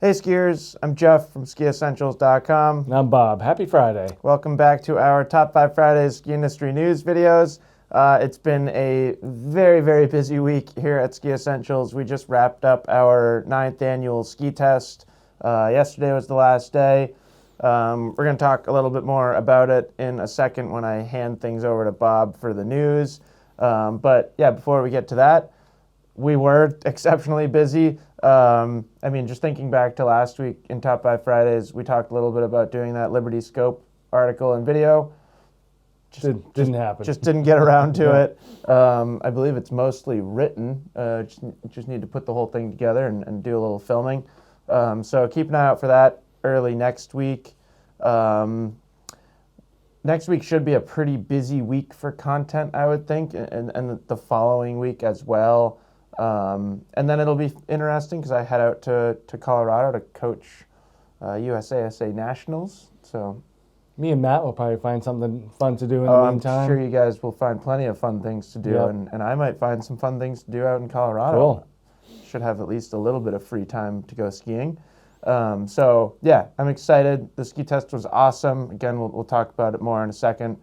Hey skiers, I'm Jeff from skiessentials.com. I'm Bob. Happy Friday. Welcome back to our Top 5 Fridays ski industry news videos. It's been a very, very busy week here at Ski Essentials. We just wrapped up our 9th annual ski test. Yesterday was the last day. We're going to talk a little bit more about it in a second when I hand things over to Bob for the news. But yeah, before we get to that, we were exceptionally busy. Just thinking back to last week in Top 5 Fridays, we talked a little bit about doing that Liberty Scope article and video. Didn't happen. Just didn't get around to it. I believe it's mostly written. Just need to put the whole thing together and do a little filming. So keep an eye out for that early next week. Next week should be a pretty busy week for content, I would think, and the following week as well. And then it'll be interesting because I head out to Colorado to coach USASA Nationals. So me and Matt will probably find something fun to do in the meantime. I'm sure you guys will find plenty of fun things to do, Yep. and I might find some fun things to do out in Colorado. Cool. Should have at least a little bit of free time to go skiing. So yeah, I'm excited. The ski test was awesome. Again, we'll talk about it more in a second,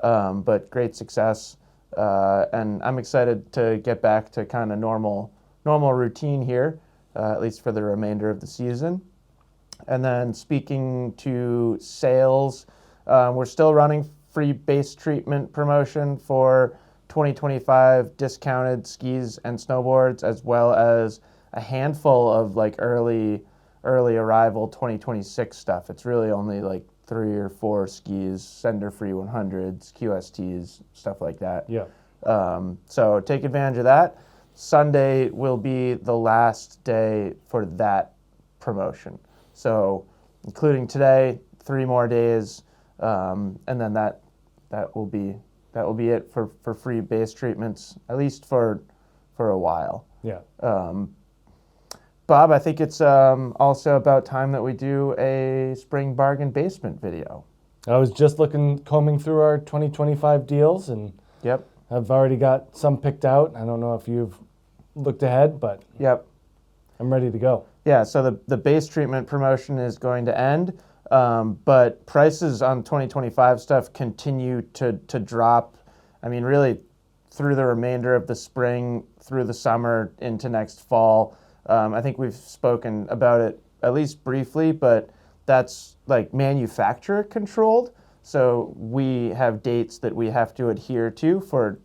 but great success. And I'm excited to get back to kind of normal routine here, at least for the remainder of the season. And then speaking to sales, we're still running free base treatment promotion for 2025 discounted skis and snowboards, as well as a handful of like early arrival 2026 stuff. It's really only like 3 or 4 skis, sender free 100s, QSTs, stuff like that. Yeah. So take advantage of that. Sunday will be the last day for that promotion. So including today, 3 more days, and then that will be it for free base treatments, at least for a while. Yeah. Bob, I think it's also about time that we do a spring bargain basement video. I was just combing through our 2025 deals, and Yep. I've already got some picked out. I don't know if you've looked ahead, but Yep. I'm ready to go. Yeah, so the base treatment promotion is going to end, but prices on 2025 stuff continue to drop. I mean, really through the remainder of the spring, through the summer, into next fall. I think we've spoken about it at least briefly, but that's like manufacturer controlled. So we have dates that we have to adhere to for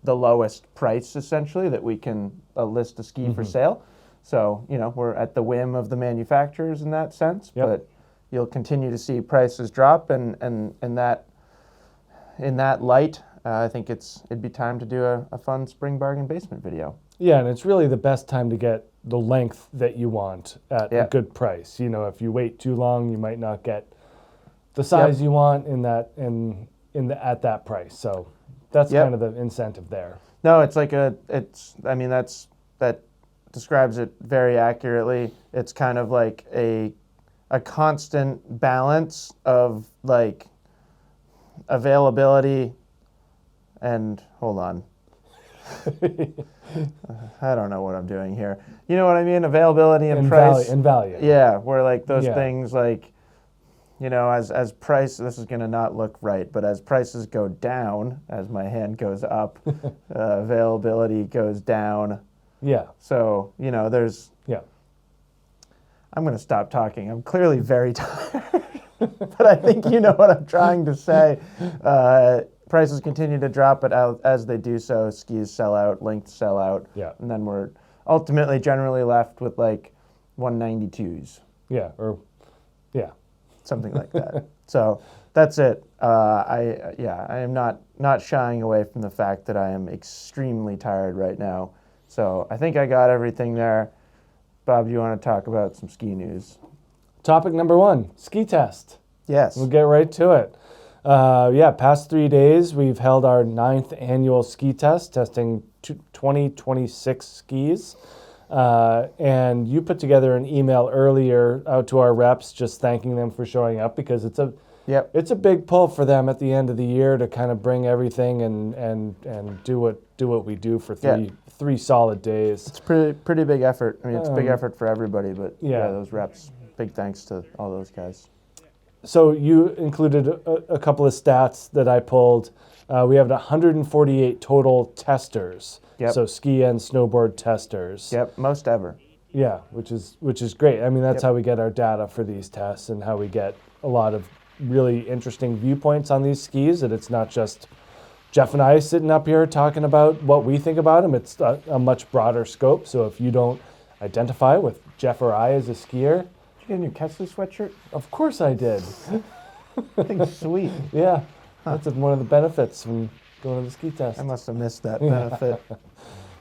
the lowest price, essentially, that we can list a ski for sale. So, we're at the whim of the manufacturers in that sense, Yep. but you'll continue to see prices drop, and in that light, I think it'd be time to do a fun spring bargain basement video. Yeah, and it's really the best time to get the length that you want at Yeah. a good price. If you wait too long, you might not get the size you want at that price. So that's Yep. kind of the incentive there. No, it's like that describes it very accurately. It's kind of like a constant balance of like availability and hold on. I don't know what I'm doing here. You know what I mean? Availability and price. Value. Yeah, where like those Yeah. things like, as price, this is going to not look right, but as prices go down, as my hand goes up, availability goes down. Yeah. So, there's, Yeah. I'm going to stop talking. I'm clearly very tired, but I think you know what I'm trying to say. Prices continue to drop, but as they do so, skis sell out, lengths sell out, Yeah. and then we're ultimately generally left with like 192s. Yeah. Yeah. Something like that. So that's it. I am not shying away from the fact that I am extremely tired right now. So I think I got everything there. Bob, do you want to talk about some ski news? Topic number 1, ski test. Yes. We'll get right to it. Past 3 days, we've held our 9th annual ski test, testing 2026 skis. And you put together an email earlier out to our reps just thanking them for showing up, because it's a big pull for them at the end of the year to kind of bring everything and do what we do for three solid days. It's pretty big effort. I mean, it's a big effort for everybody, but yeah, those reps. big thanks to all those guys. So you included a couple of stats that I pulled. We have 148 total testers. Yep. So ski and snowboard testers. Yep, most ever. Yeah, which is great. I mean, that's Yep. how we get our data for these tests and how we get a lot of really interesting viewpoints on these skis. That it's not just Jeff and I sitting up here talking about what we think about them. It's a much broader scope. So if you don't identify with Jeff or I as a skier, Did you get a new Kessler sweatshirt? of course I did. I think it's sweet. Yeah, that's one of the benefits from going to the ski test. I must have missed that benefit.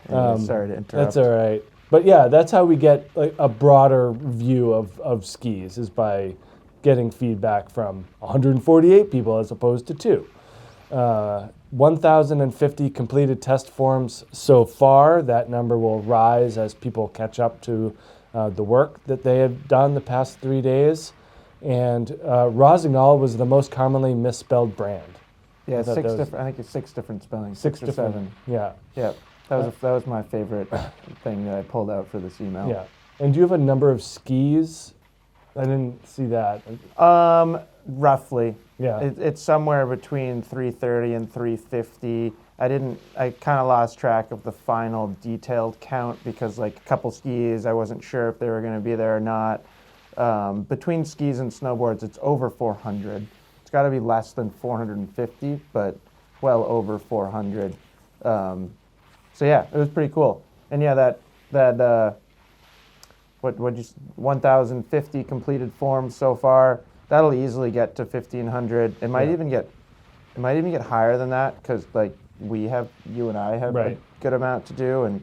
Anyway, sorry to interrupt. That's all right. But yeah, that's how we get a broader view of skis, is by getting feedback from 148 people as opposed to 2. 1,050 completed test forms so far. That number will rise as people catch up to the work that they have done the past 3 days. And Rossignol was the most commonly misspelled brand. Yeah, I thought that was- I think it's 6 different spellings. Six or different. 7. Yeah, Yeah, that was my favorite thing that I pulled out for this email. yeah. And do you have a number of skis? I didn't see that. Roughly. Yeah. It's somewhere between 330 and 350. I kind of lost track of the final detailed count because like a couple skis, I wasn't sure if they were going to be there or not. Between skis and snowboards, it's over 400. It's got to be less than 450, but well over 400. So yeah, it was pretty cool. And yeah, that 1,050 completed forms so far. That'll easily get to 1,500. It might even get higher than that because like you and I have Right. a good amount to do,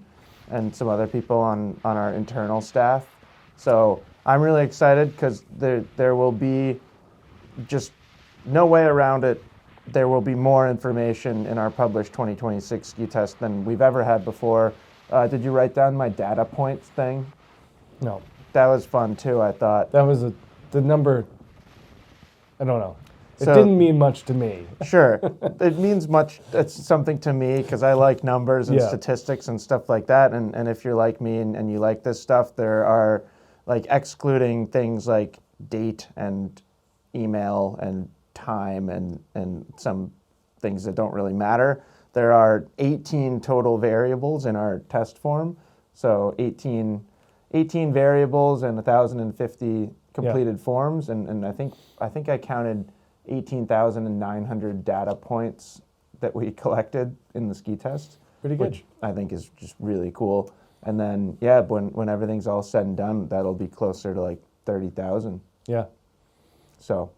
and some other people on our internal staff. So I'm really excited because there will be just no way around it. There will be more information in our published 2026 ski test than we've ever had before. Did you write down my data points thing? No, That was fun too, I thought. that was the number. I don't know. It So- didn't mean much to me. Sure. It means much. It's something to me because I like numbers and Yeah. statistics and stuff like that. And if you're like me and you like this stuff, there are like excluding things like date and email and time and some things that don't really matter. There are 18 total variables in our test form. So 18 variables and 1,050 completed forms. And I think I counted 18,900 data points that we collected in the ski test. Pretty good. Which I think is just really cool. And then, yeah, when everything's all said and done, that'll be closer to like 30,000. Yeah. So,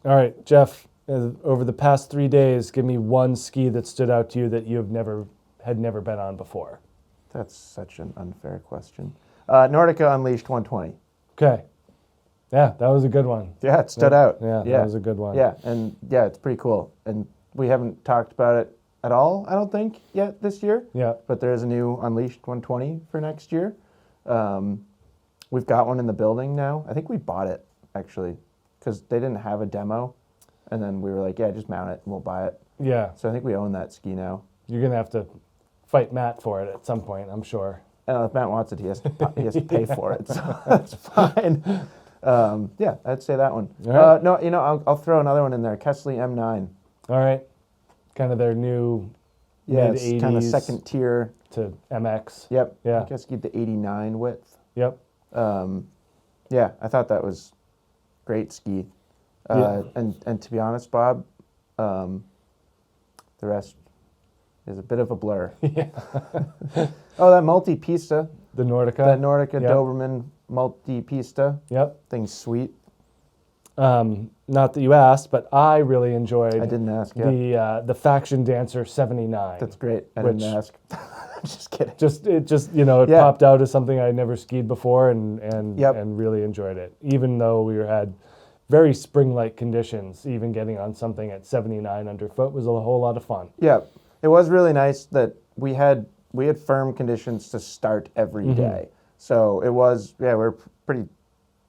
All right, Jeff. Over the past 3 days, give me one ski that stood out to you that you had never been on before. that's such an unfair question. Nordica Unleashed 120. Okay. Yeah, that was a good one. Yeah, it stood out. Yeah, that was a good one. Yeah, and yeah, it's pretty cool. And we haven't talked about it at all, I don't think, yet this year. Yeah. But there is a new Unleashed 120 for next year. We've got one in the building now. I think we bought it, actually, because they didn't have a demo. And then we were like, yeah, just mount it and we'll buy it. Yeah. So I think we own that ski now. You're going to have to fight Matt for it at some point, I'm sure. And if Matt wants it, he has to pay for it. So that's fine. Yeah, I'd say that one. All right. No, I'll throw another one in there. Kesley M9. All right. Kind of their new Yeah, mid-80s it's kind of second tier. to MX. Yep. Yeah. I guess get the 89 width. Yep. Yeah, I thought that was great ski. Yeah. And to be honest, Bob, the rest is a bit of a blur. Yeah. Oh, that multi-pista, The Nordica. that Nordica Yep. Doberman multi-pista, Yep. thing's sweet. Not that you asked, but I really enjoyed I didn't ask. Yeah, the Faction Dancer 79. that's great. I which- didn't ask. Just kidding. It Yeah. popped out as something I never skied before and Yep. really enjoyed it. Even though we had very spring-like conditions, even getting on something at 79 underfoot was a whole lot of fun. Yeah, it was really nice that we had firm conditions to start every day. So it was, yeah, we're pretty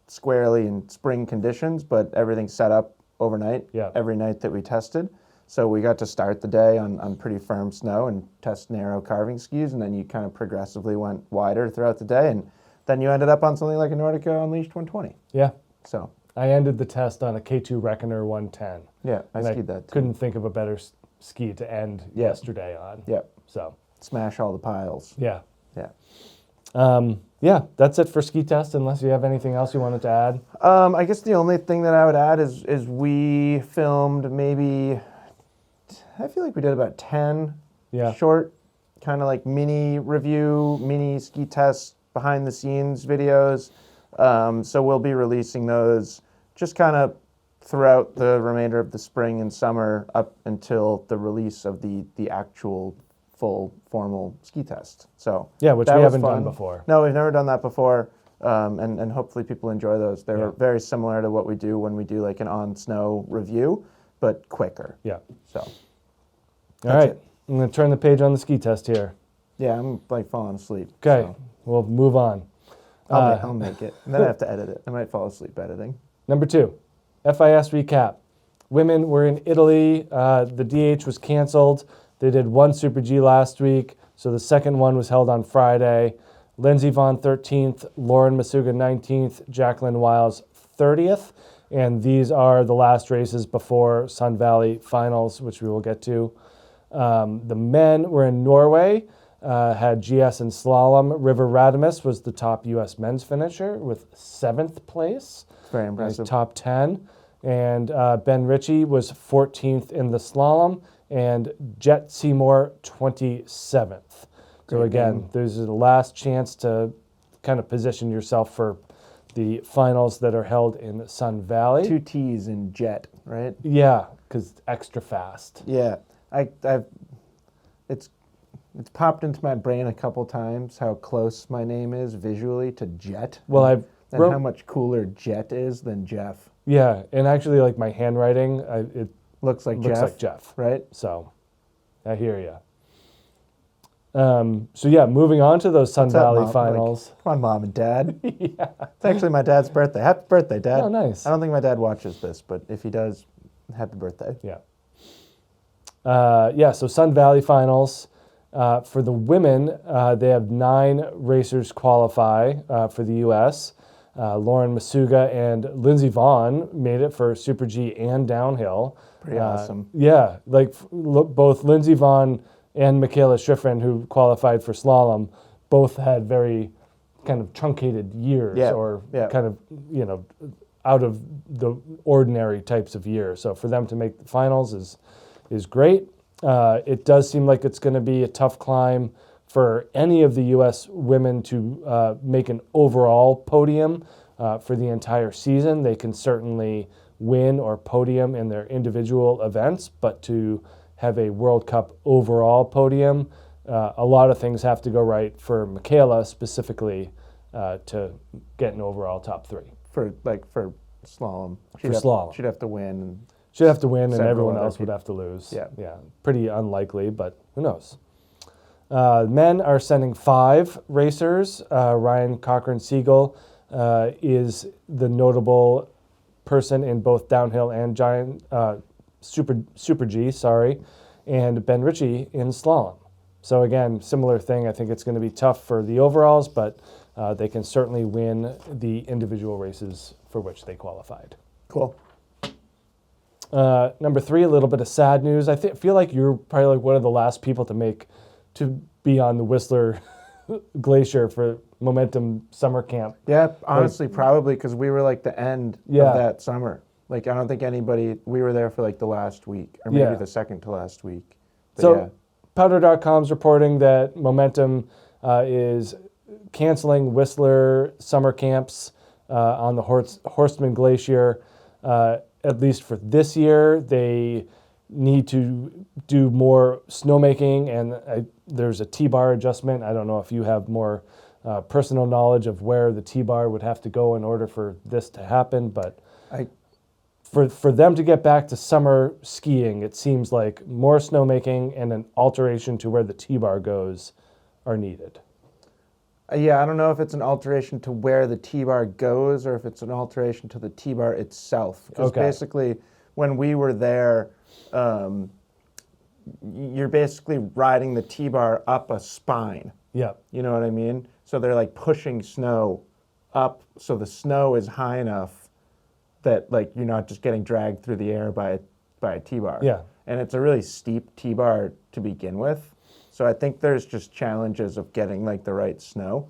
squarely in spring conditions, but everything set up overnight. Yeah. Every night that we tested. So we got to start the day on pretty firm snow and test narrow carving skis, and then you kind of progressively went wider throughout the day, and then you ended up on something like a Nordica Unleashed 120. Yeah, So I ended the test on a K2 Reckoner 110. yeah, I And skied that too. couldn't think of a better ski to end Yeah. yesterday on. Yeah, So, smash all the piles. yeah. Yeah. Yeah, that's it for ski test, unless you have anything else you wanted to add. I guess the only thing that I would add is we filmed maybe, I feel like we did about 10 Yeah. short kind of like mini review, mini ski test behind the scenes videos. So we'll be releasing those just kind of throughout the remainder of the spring and summer up until the release of the actual full formal ski test. So Yeah, which that we was haven't done fun. before. No, we've never done that before. And hopefully people enjoy those. They're Yeah. very similar to what we do when we do like an on snow review, but quicker. Yeah. So All That's right. it. I'm going to turn the page on the ski test here. yeah, I'm like falling asleep. Okay. so We'll move on. I'll make it. And then I have to edit it. I might fall asleep editing. Number 2, FIS Recap. Women were in Italy. The DH was canceled. They did one Super G last week, so the second one was held on Friday. Lindsey Vonn 13th, Lauren Masuga 19th, Jacqueline Wiles 30th. And these are the last races before Sun Valley Finals, which we will get to. The men were in Norway, had GS and slalom. River Radamus was the top U.S. men's finisher with 7th place. Very Nice impressive. top 10. And Ben Ritchie was 14th in the slalom, and Jet Seymour 27th. So Great again, name. there's the last chance to kind of position yourself for the finals that are held in Sun Valley. 2 T's in jet, right? Yeah, because extra fast. Yeah. It's popped into my brain a couple times how close my name is visually to Jet. Well, and I wrote, how much cooler Jet is than Jeff. yeah, and actually, like my handwriting, it Looks like looks Jeff, like Jeff. right? So, I hear you. So yeah, moving on to those Sun What's up, Valley Mom? Like, finals. come on, Mom and Dad. Yeah. It's actually my dad's birthday. Happy birthday, Dad. Oh, nice. I don't think my dad watches this, but if he does, happy birthday. Yeah. Yeah, so Sun Valley finals. For the women, they have 9 racers qualify for the U.S. Lauren Masuga and Lindsey Vonn made it for Super G and downhill. Pretty awesome. Yeah, like both Lindsey Vonn and Michaela Schifrin, who qualified for slalom, both had very kind of truncated years Yeah, or yeah. kind of, out of the ordinary types of years. So for them to make the finals is great. It does seem like it's going to be a tough climb for any of the U.S. women to make an overall podium for the entire season. They can certainly win or podium in their individual events, but to have a World Cup overall podium, a lot of things have to go right for Michaela specifically to get an overall top 3. For slalom. slalom. She'd have to win. And She'd have to win, and Several everyone other else would people. have to lose. Yeah. Pretty unlikely, but who knows? Men are sending 5 racers. Ryan Cochran Siegel is the notable person in both downhill and giant Super G, and Ben Ritchie in slalom. So again, similar thing. I think it's going to be tough for the overalls, but they can certainly win the individual races for which they qualified. cool. Number 3, a little bit of sad news. I feel like you're probably like one of the last people to be on the Whistler Glacier for Momentum Summer Camp. Yeah, honestly, probably because we were like the end Yeah. of that summer. Like, I don't think we were there for like the last week, or maybe Yeah. the second to last week. But So yeah. Powder.com's reporting that Momentum is canceling Whistler summer camps on the Horstman Glacier, at least for this year. They need to do more snowmaking, and there's a T-bar adjustment. I don't know if you have more personal knowledge of where the T-bar would have to go in order for this to happen, but for them to get back to summer skiing, it seems like more snowmaking and an alteration to where the T-bar goes are needed. Yeah, I don't know if it's an alteration to where the T-bar goes or if it's an alteration to the T-bar itself. Because Okay. basically, when we were there, you're basically riding the T-bar up a spine. Yeah. You know what I mean? So they're like pushing snow up so the snow is high enough that like you're not just getting dragged through the air by a T-bar. Yeah. And it's a really steep T-bar to begin with. So I think there's just challenges of getting like the right snow.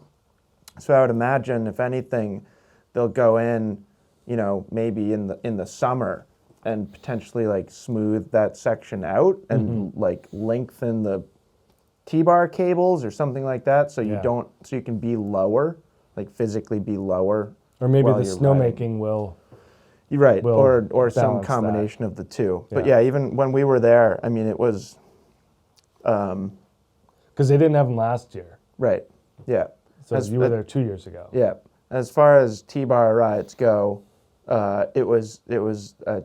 So I would imagine if anything, they'll go in, maybe in the summer and potentially like smooth that section out and like lengthen the T-bar cables or something like that so you can be lower, like physically be lower. Or maybe the while you're snowmaking will. You're right, will or some balance combination of the two. Yeah. But yeah, even when we were there, I mean, it was Because they didn't have them last year. right. Yeah. So you were there 2 years ago. Yeah. As far as T-bar rides go, it was a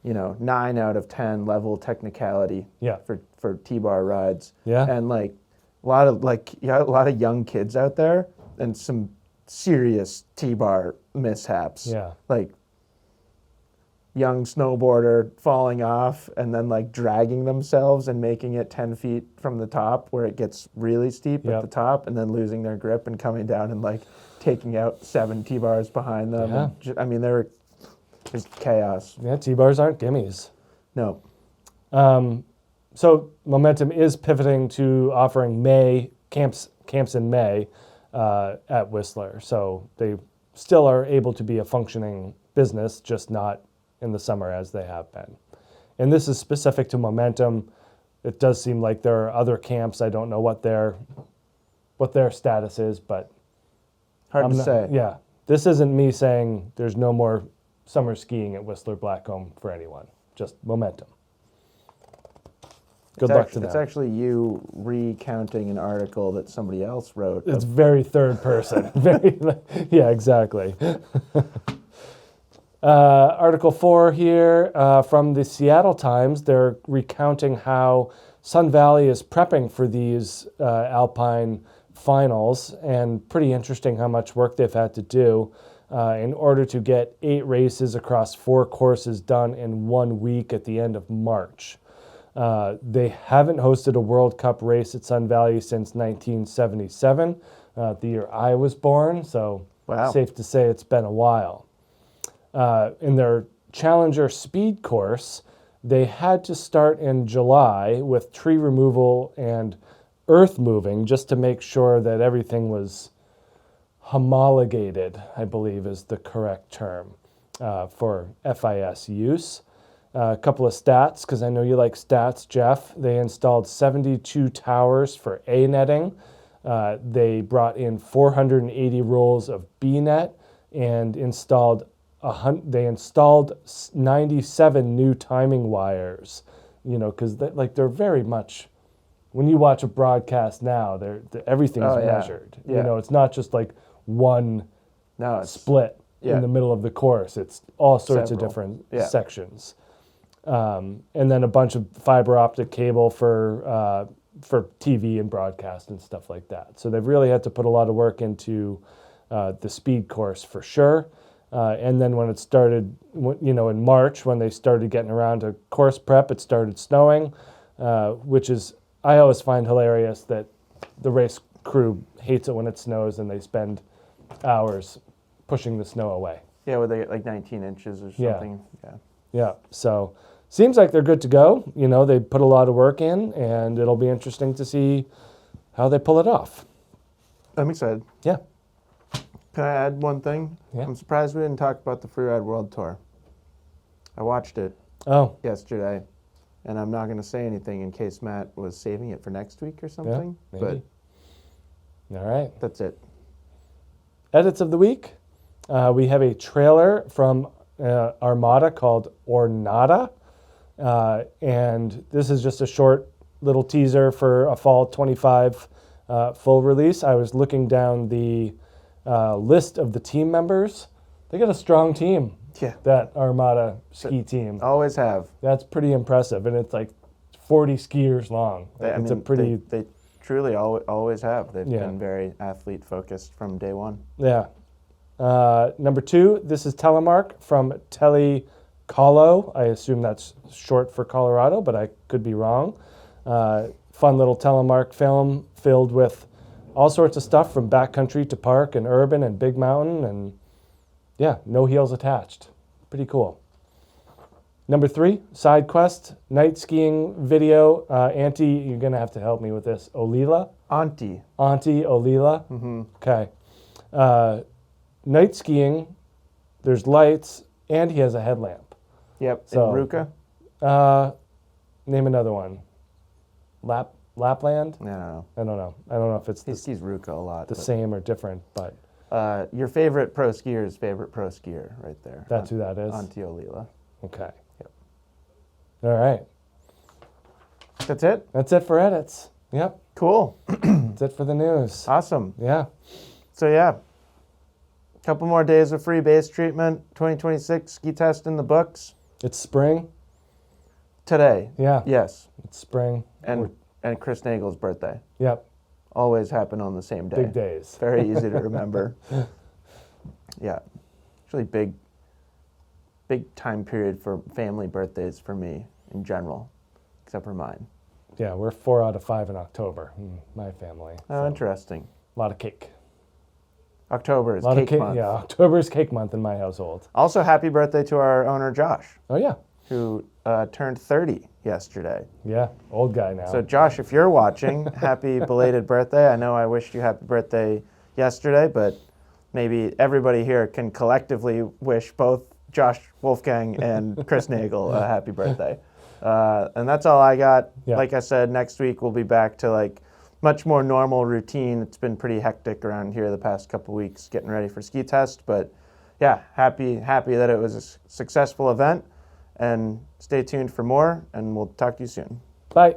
9 out of 10 level technicality Yeah. for T-bar rides. Yeah. And like a lot of young kids out there and some serious T-bar mishaps. Yeah. Like young snowboarder falling off and then like dragging themselves and making it 10 feet from the top where it gets really steep Yep. at the top and then losing their grip and coming down and like taking out 7 T-bars behind them. Yeah. And I mean, they were just chaos. Yeah, T-bars aren't gimmies. No. So Momentum is pivoting to offering camps in May at Whistler. So they still are able to be a functioning business, just not in the summer as they have been. And this is specific to Momentum. It does seem like there are other camps. I don't know what their status is, but Hard to say. Yeah, this isn't me saying there's no more summer skiing at Whistler Blackcomb for anyone. Just Momentum. Good luck to them. It's actually you recounting an article that somebody else wrote. It's very third person. Yeah, exactly. Article 4 here from the Seattle Times. They're recounting how Sun Valley is prepping for these Alpine finals, and pretty interesting how much work they've had to do in order to get 8 races across 4 courses done in 1 week at the end of March. They haven't hosted a World Cup race at Sun Valley since 1977, the year I was born, so Wow. safe to say it's been a while. In their Challenger Speed course, they had to start in July with tree removal and earth moving just to make sure that everything was homologated, I believe is the correct term for FIS use. A couple of stats, because I know you like stats, Jeff. They installed 72 towers for A netting. They brought in 480 rolls of B net and installed 97 new timing wires. Because they're very much. When you watch a broadcast now, everything's measured. Yeah. It's not just like one split in the middle of the course. It's all sorts of different sections. And then a bunch of fiber optic cable for TV and broadcast and stuff like that. So they've really had to put a lot of work into the speed course for sure. And then when it started, in March, when they started getting around to course prep, it started snowing, which is, I always find hilarious that the race crew hates it when it snows and they spend hours pushing the snow away. Yeah, where they get like 19 inches or something. Yeah, so seems like they're good to go. They put a lot of work in, and it'll be interesting to see how they pull it off. I'm excited. Yeah. Can I add one thing? Yeah. I'm surprised we didn't talk about the Freeride World Tour. I watched it yesterday, and I'm not going to say anything in case Matt was saving it for next week or something. Yeah, maybe. All right. That's it. Edits of the week. We have a trailer from Armada called Ornata. And this is just a short little teaser for a fall 25 full release. I was looking down the list of the team members. They got a strong team, that Armada ski team. Always have. That's pretty impressive, and it's like 40 skiers long. They truly always have. They've been very athlete focused from day one. Yeah. Number 2, this is Telemark from Telecolo. I assume that's short for Colorado, but I could be wrong. Fun little Telemark film filled with all sorts of stuff from backcountry to park and urban and big mountain, and no heels attached. Pretty cool. Number 3, side quest, night skiing video. Auntie, you're going to have to help me with this. Olila? Auntie. Auntie Olila? Mm-hmm. Okay. Night skiing, there's lights, and he has a headlamp. Yep. So- in Ruka? Name another one. Lapland? I don't know. I don't know. I don't know if it's He skis Ruka a lot. the but, same or different, but your favorite pro skier's favorite pro skier right there. that's who that is. Auntie Olila. Okay. Yep. All right. That's it? That's it for edits. Yep. Cool. That's it for the news. Awesome. Yeah. So yeah, a couple more days of free base treatment. 2026 ski test in the books It's spring. today. Yeah. Yes, It's spring. and Chris Nagel's birthday Yep. always happen on the same day. Big days. Very easy to remember. Yeah, actually big time period for family birthdays for me in general, except for mine. Yeah, we're 4 out of 5 in October. My family. Oh, So, interesting. a lot of cake. October is A lot cake of month. Yeah, October is cake month in my household. Also, happy birthday to our owner Josh, Oh yeah. who turned 30 yesterday. Yeah. Old guy now. So, Josh, if you're watching, happy belated birthday. I know I wished you happy birthday yesterday, but maybe everybody here can collectively wish both Josh Wolfgang and Chris Nagel a happy birthday. And that's all I got. Yeah. Like I said, next week we'll be back to like much more normal routine. It's been pretty hectic around here the past couple weeks getting ready for ski test, but yeah, happy that it was a successful event, and stay tuned for more, and we'll talk to you soon. Bye.